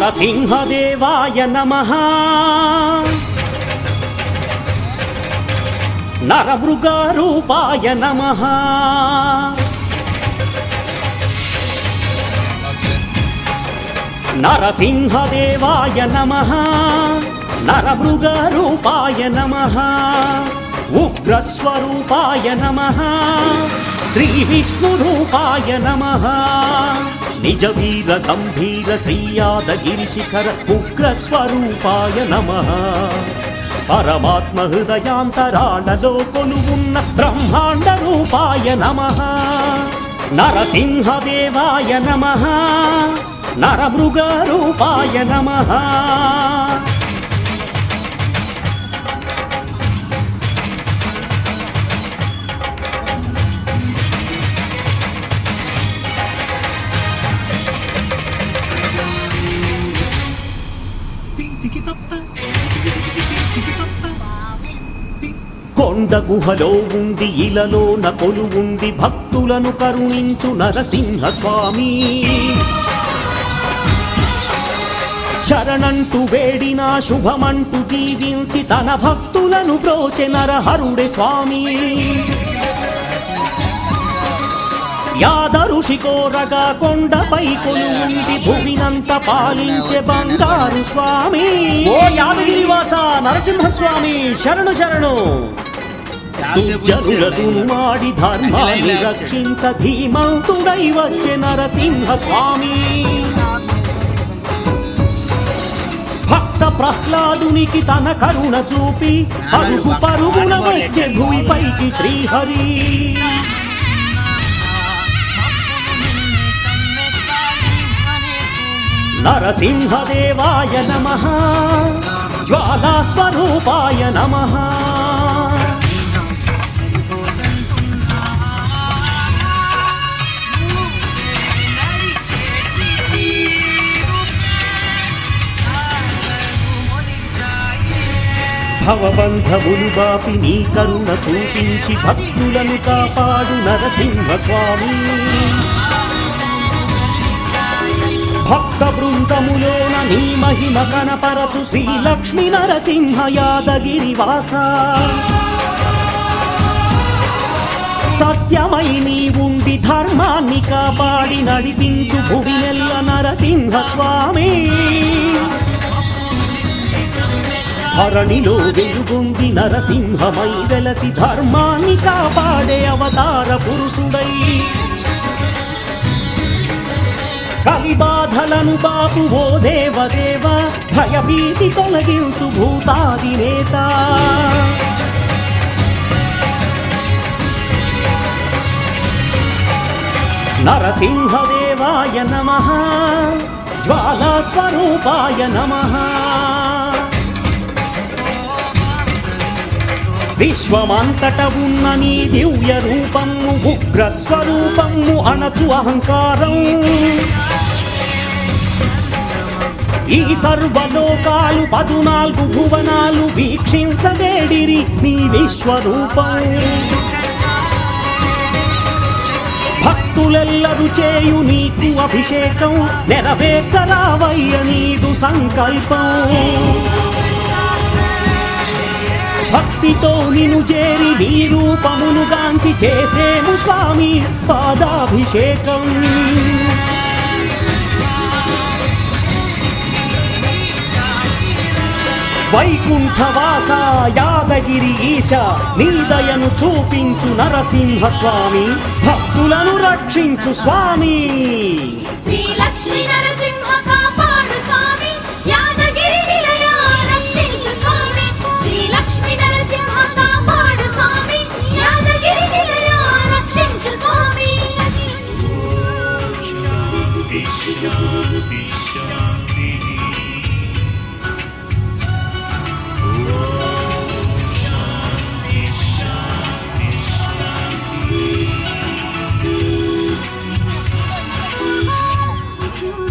నరసింహదేవాయ నమః నరమృగరూపాయ నమః నరసింహదేవాయ నమః నరమృగరూపాయ నమః ఉగ్రస్వరూపాయ నమః శ్రీవిష్ణురూపాయ నమః నిజ వీర గంభీర శ్రీయాదగిరిశిఖర ఉగ్రస్వరూపాయ నమః పరమాత్మ హృదయాంతరాళలో కొలువున్న బ్రహ్మాండ రూపాయ నమః నరసింహదేవాయ నమః నరమృగరూపాయ నమః కొండ గుహలో ఉండి ఇలలోన కొలువుండి భక్తులను కరుణించు నరసింహ స్వామి శరణంటూ వేడినా శుభమంటూ జీవించి తన భక్తులను బ్రోచె నరహరుడే స్వామి యాద ఋషి కోరగా కొండపై కొలువుండి భువినంత పాలించే బంగారు స్వామి ఓ యాదగిరివాస నరసింహస్వామి శరణు శరణు దుర్జనులను మాడి ధర్మాన్ని రక్షించ ధీమంతుడై వచ్చే నరసింహ స్వామి భక్త ప్రహ్లాదునికి తన కరుణ చూపి పరుగు పరుగున వచ్చే భూమిపైకి శ్రీహరి నరసింహదేవాయ నమః జ్వాలాస్వరూపాయ నమః భవబంధములు బాపి నీ కరుణ చూపించి భక్తులను కాపాడు నరసింహ స్వామి భక్త బృందములోన నీ మహిమ కనపరచు శ్రీ లక్ష్మీ నరసింహ యాదగిరివాస సత్యమై నీ ఉండి ధర్మాన్ని కాపాడి నడిపించు భువినెల్ల నరసింహ స్వామి ధరణిలో వెలుగొంది నరసింహమై వెలసి ధర్మాన్ని కాపాడే అవతార పురుషుడై కలిబాధలను బాపు ఓ దేవదేవ భయభీతి తొలగించు భూతాదినేత నరసింహదేవాయ నమః జ్వాలాస్వరూపాయ నమః విశ్వమంతట ఉన్న నీ దివ్య రూపము ఉగ్రస్వరూపము అణచు అహంకారం ఈ సర్వలోకాలు 14 భువనాలు వీక్షించవేడిరి నీ విశ్వరూపం భక్తులెల్లరూ చేయు నీకు అభిషేకం నెరవేర్చరావయ్య నీదు సంకల్పం భక్తితో నిను చేరి నీ రూపమును గాంచి చేసేము స్వామి పాదాభిషేకం వైకుంఠవాస యాదగిరి ఈశ నీ దయను చూపించు నరసింహ స్వామి భక్తులను రక్షించు స్వామి శ్రీ లక్ష్మీ నరసింహ కాపాడు స్వామి యాదగిరి నిలయ రక్షించు స్వామి శ్రీ లక్ష్మీ నరసింహ కాపాడు స్వామి యాదగిరి నిలయ రక్షించు స్వామి to